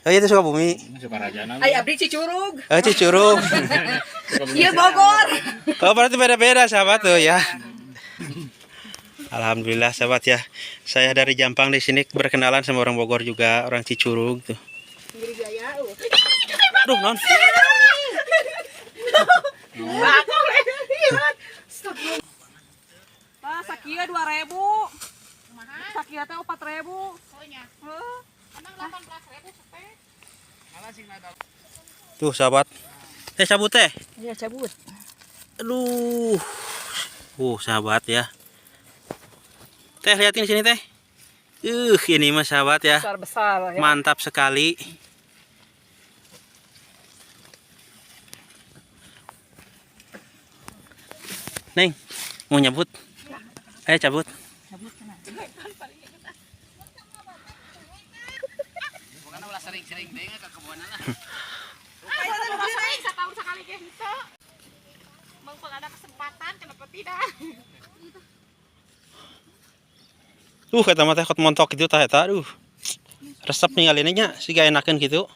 Oh itu Sukabumi. Ay, abdi Cicurug. Cicurug. Iya Bogor. Oh berarti beda-beda sahabat tuh ya. Alhamdulillah sahabat ya. Saya dari Jampang di sini berkenalan sama orang Bogor juga, orang Cicurug tuh. Aduh non. Pak, sakia 2.000. Sakia teh 4.000. Oh nya. Emang 18.000 cepet. Tuh sahabat. Cabut teh. Iya, cabut. Aduh. Sahabat ya. Teh liatin sini teh. Ini mah sahabat ya. Besar-besar ya. Mantap sekali. Neng, mau nyabut? Ayo cabut. Cabut kena. Bukan ulah sering-sering deh ke kebunan lah. Setahun sekali kayak gitu. Mumpung ada kesempatan, kenapa tidak? Kata mah teh kot montok gitu tah eta. Resep ninggalinnya sih gak enakeun gitu.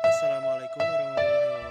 Assalamualaikum warahmatullahi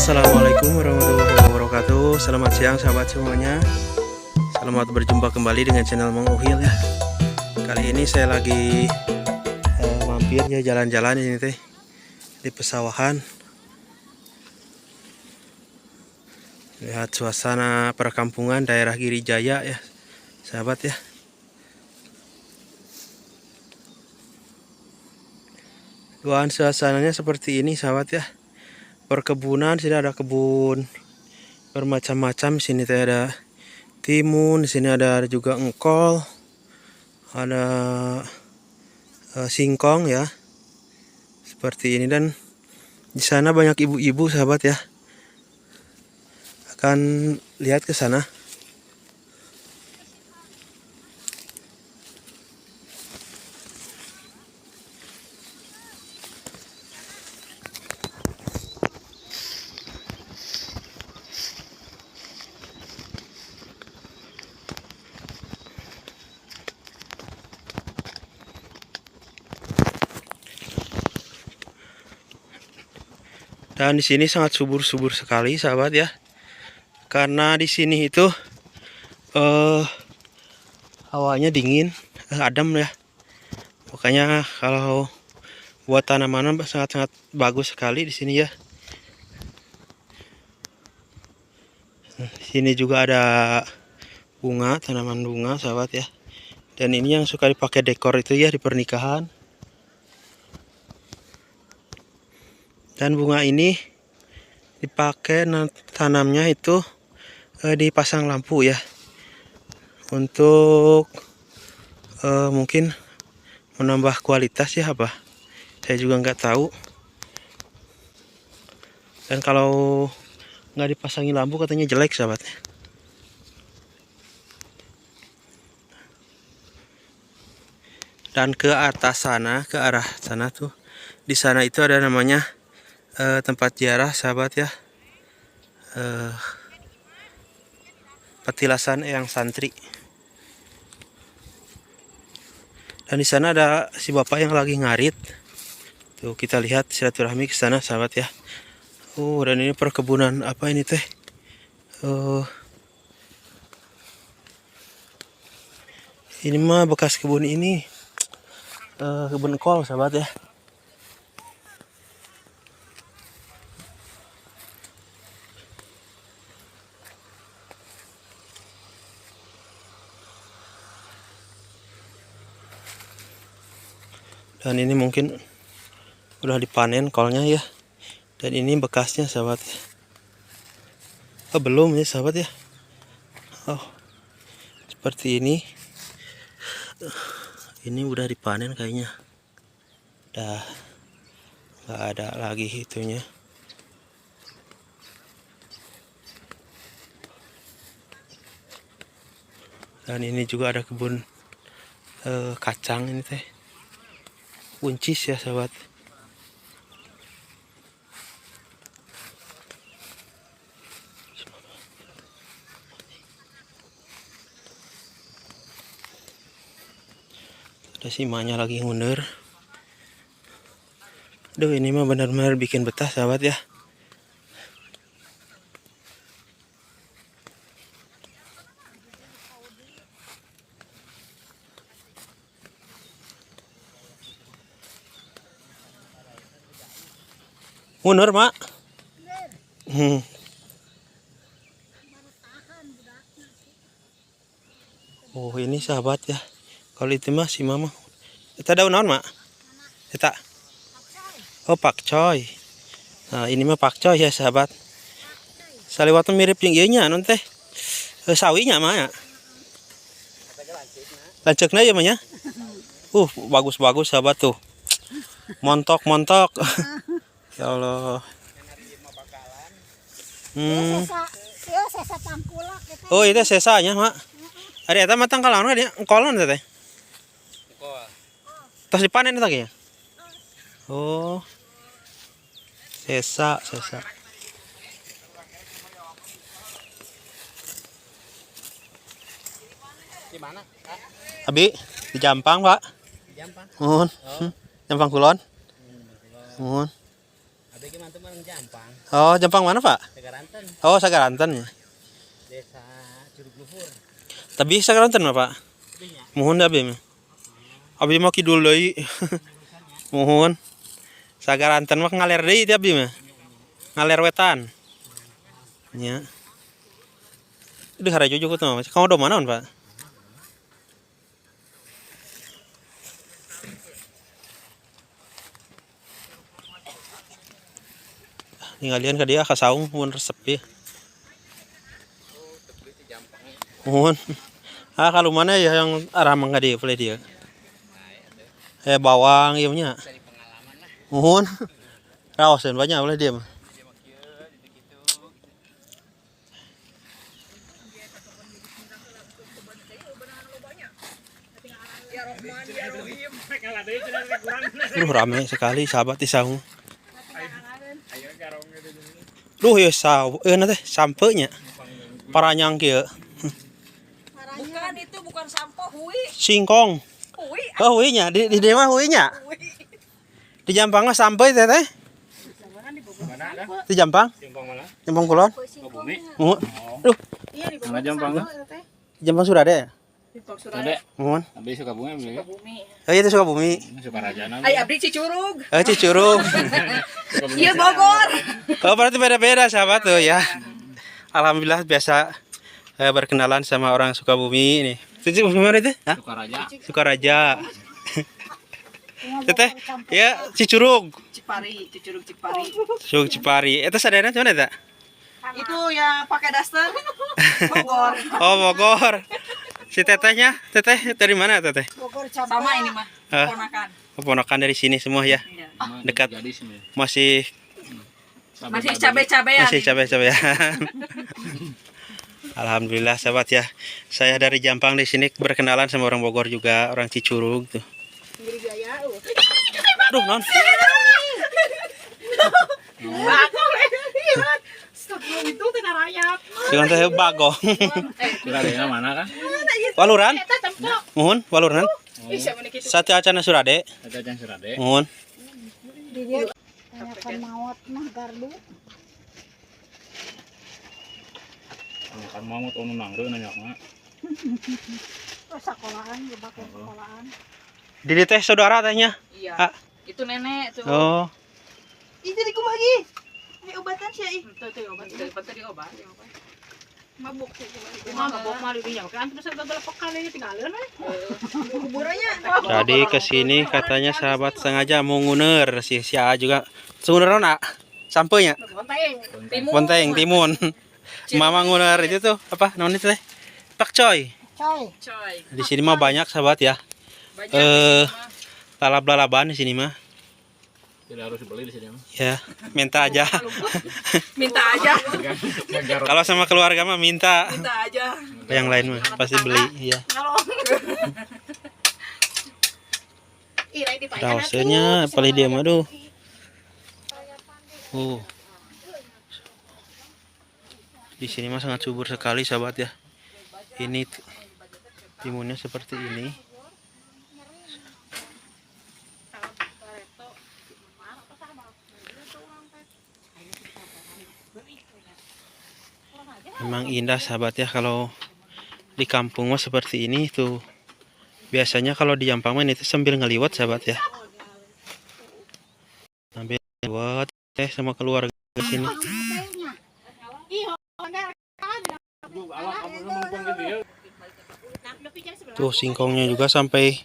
Assalamualaikum warahmatullahi wabarakatuh. Selamat siang sahabat semuanya. Selamat berjumpa kembali dengan channel Mang Uhil ya. Kali ini saya lagi mampir ya jalan-jalan ini teh di pesawahan. Lihat suasana perkampungan daerah Girijaya ya sahabat ya. Suasananya seperti ini sahabat ya. Perkebunan, sini ada kebun bermacam-macam. Sini teh ada timun, di sini ada juga engkol, ada singkong ya, seperti ini. Dan di sana banyak ibu-ibu sahabat ya. Akan lihat ke sana. Dan di sini sangat subur-subur sekali, sahabat ya. Karena di sini itu hawanya dingin, adem ya. Makanya kalau buat tanaman sangat-sangat bagus sekali di sini ya. Di sini juga ada bunga, tanaman bunga, sahabat ya. Dan ini yang suka dipakai dekor itu ya di pernikahan. Dan bunga ini dipakai tanamnya itu dipasang lampu ya. Untuk mungkin menambah kualitas ya apa. Saya juga nggak tahu. Dan kalau nggak dipasangi lampu katanya jelek, sahabat. Dan ke atas sana, ke arah sana tuh, di sana itu ada namanya tempat ziarah, sahabat ya. Petilasan Eyang Santri. Dan di sana ada si bapak yang lagi ngarit. Tuh kita lihat silaturahmi ke sana, sahabat ya. Oh, dan ini perkebunan apa ini teh? Ini mah bekas kebun ini. Kebun kol, sahabat ya. Dan ini mungkin udah dipanen kolnya ya. Dan ini bekasnya, sahabat. Oh, belum ya, sahabat ya. Oh, seperti ini. Ini udah dipanen kayaknya. Udah nggak ada lagi itunya. Dan ini juga ada kebun kacang ini teh. Buncis ya, sahabat. Ada si emaknya lagi ngundur. Duh, ini mah benar-benar bikin betah, sahabat ya. Ngundur, Mak. Oh, ini sahabat ya. Kalau itu mah si mama. Kita daun naon, Mak? Kita. Oh, pakcoy. Nah, ini mah pakcoy ya, sahabat. Saliwatan mirip yang ieu nya non teh. Sawinya mah ya. Lanceukna ya mah ya. Bagus-bagus, sahabat tuh. Montok-montok. Ya Allah. Oh, itu sesanya, Mak. Ari eta matang kalawan ka dia engkolon teh. Tas dipanen eta ge. Oh. Sesa. Di mana? Abi, di Jampang, Pak. Di Jampang. Nuhun. Jampang Kulon. Nuhun. Abi ge mantu mah Jampang. Oh, Jampang mana, Pak? Sagaranten. Oh, Sagaranten ya. Desa Curug Luhur. Tapi Sagaranten mah, Pak. Muhun da abi mah. Abi mah kidul deui. Muhun. Sagaranten mah ngaler deui ti abi mah. Ngaler wetan. Nya. Duh, harajo juga tuh, Mas. Kamu do manaon, Pak? Tinggalin ke dia kasaung mun resep ya. Mun. Kalau mana ya yang arah mangga dia boleh dia. Bawang ieu nya. Mun. Raoseun banyak boleh dia mah. Ramai sekali sahabat di saung. Ya nanti sampenya paranyang kieu. Bukan, itu bukan sampo, hui. Singkong. Hui. Oh, huinya di mah huinya. Di Jampang mah sampai teh. Mana kan? Itu Jampang? Jampang mana? Jampang Kulon? Sukabumi. Oh. Duh, Iya di Mana Jampang? Jampang Surade ya? Ada. Mohon. Abdi Sukabumi beli. Bumi. Oh, itu Sukabumi. Sukaraja na. Ay abdi Cicurug. Oh, Cicurug. Iya Bogor. Oh, berarti beda-beda sahabat tuh ya. Alhamdulillah biasa berkenalan sama orang Sukabumi ini. Itu gimana itu? Hah? Sukaraja. Sukaraja. Teteh, ya Cicurug. Cipari, Cicurug Cipari. Cicurug Cipari. Itu sadayana mana tak? Itu yang pakai daster. Bogor. Oh, Bogor. Si tetehnya, teteh dari mana teteh? Sama ini mah. Ah. Ponakan. Keponakan dari sini semua ya. Iya. Dekat. Gadis ini. Masih Masih cabe-cabean. masih cabai-cabean. Alhamdulillah sahabat ya. Saya dari Jampang di sini berkenalan sama orang Bogor juga, orang Cicurug tuh. Aduh, non. Itu tena rayap. Dengan teh bagong. Surade mana kan? Waluran? Mohon, waluran. Bisa menik itu. Satu acana Surade. Ada yang Surade. Mohon. Kan maut mah gardu. Kan mau anu nangreun nanya mah. Sekolahan ya pakai sekolahan. Didi teh saudara tehnya. Iya. Ah. Itu nenek tuh. Oh, Ih jadi kumaha lagi? Ini obatan sih ih. Itu obat tadi obat. Mabuk sih. Mabuk mah di dinya. Kan terus gagal pekan ini tinggalin we. Kuburannya. jadi kesini katanya sahabat sengaja mau nguner si A juga. Nguner nak? Sampenya. Bonteng. Timun. Mama nguner itu tuh apa namanya teh? Pakcoy. Coy. Coy. Di sini mah banyak sahabat ya. Banyak. Lalap-lalaban di sini mah. Tidak harus beli di sini mah. Ya, minta aja. Minta aja. Kalau sama keluarga mah minta. Minta aja. Yang lain mah pasti beli, ya. Dausnya paling dia mah tuh. Di sini mah sangat subur sekali sahabat ya. Ini timunnya seperti ini. Memang indah sahabat ya kalau di kampung mah seperti ini tuh. Biasanya kalau di Jampang mah itu sambil ngeliwat sahabat ya. Sambil ngeliwat sama keluarga di sini. Tuh singkongnya juga sampai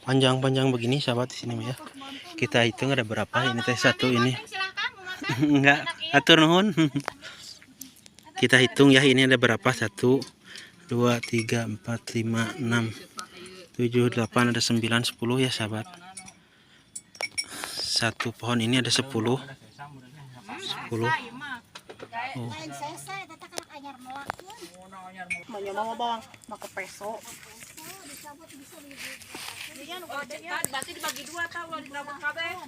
panjang-panjang begini sahabat di sini ya. Kita hitung ada berapa ini teh satu ini. Enggak, atur nuhun. Kita hitung ya ini ada berapa 1 2 3 4 5 6 7 8 ada 9 10 ya sahabat. Satu pohon ini ada 10. Oh. Mau bawang, mau ke peso. Berarti dibagi dua tahu kalau dirabut kabeh.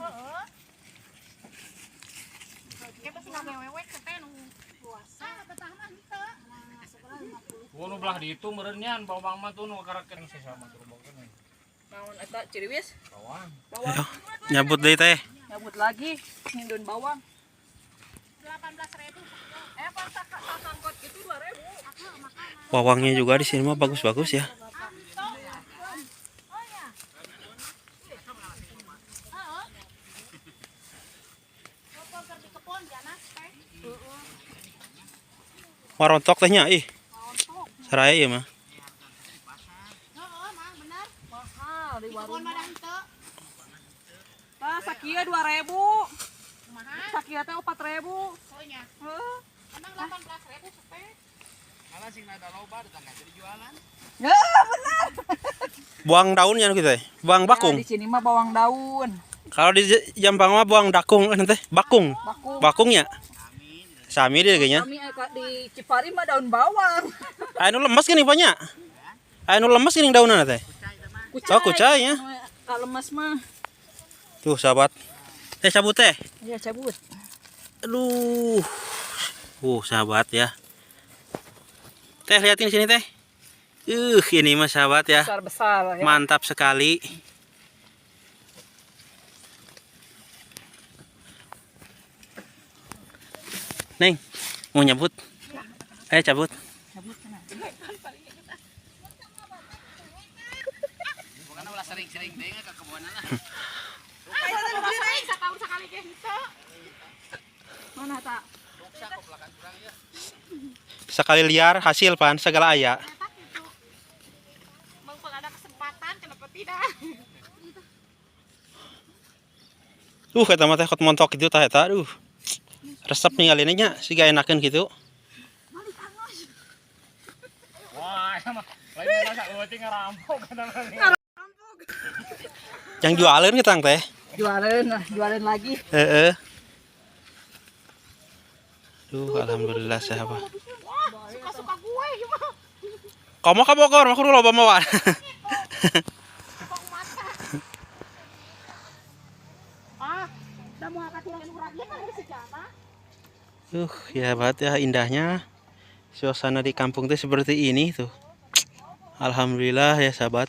Wono belah di itu mereunyan bawang mah tuh nu karaken sesama tuh bawang. Naon eta ciriwis? Bawang. Ayo, nyabut deh teh. Nyabut lagi, ngindun bawang. 18.000. Pas sangkot gitu 2.000. Bawangnya juga di sini mah bagus-bagus ya. Warontok tehnya ih. Saraya ya mah. Mahal di warung. Pak sakieu 2.000. Sakieu teh 4.000. Soalnya. Heeh. Emang 18.000 cepet. Malah sing ada loba datang jadi jualan. Ya benar. Buang daunnya kita, buang bakung. Di sini mah bawang daun. Kalau di Jampang mah buang dakung nanti bakung. Bakung. Bakungnya. Sami dia kayaknya. Kami di Cipari mah daun bawang. Anu lemes gini banyak. Anu lemes gini daunnya teh. Oh kucai ya. Kalau lemas mah. Tuh sahabat. Teh cabut teh. Iya cabut. Aduh. Sahabat ya. Teh liatin sini teh. Ini mah sahabat ya. Besar-besar ya. Mantap sekali. Neng, mau nyabut? Ayo cabut. Bukan ulah sering-sering deh ke kebunan lah. Setahun sekali kayak gitu. Mana tak? Sekali liar hasil pan segala aya. Bang kalau ada kesempatan kenapa tidak? Kata mah teh kot montok gitu tah eta. Resep ninggalinnya sih gak enakeun gitu. Wah, lain masa eueuting ngarampok kadang-kadang. Yang jualeun kita teh. Jualan lagi. Heeh. Alhamdulillah sahabat. Suka-suka gue gimana? Kamu ka Bogor mah kudu loba mawar. Udah mau angkat yang murahnya kan udah sejaman. Ya banget ya indahnya suasana di kampung teh seperti ini tuh. Alhamdulillah ya sahabat.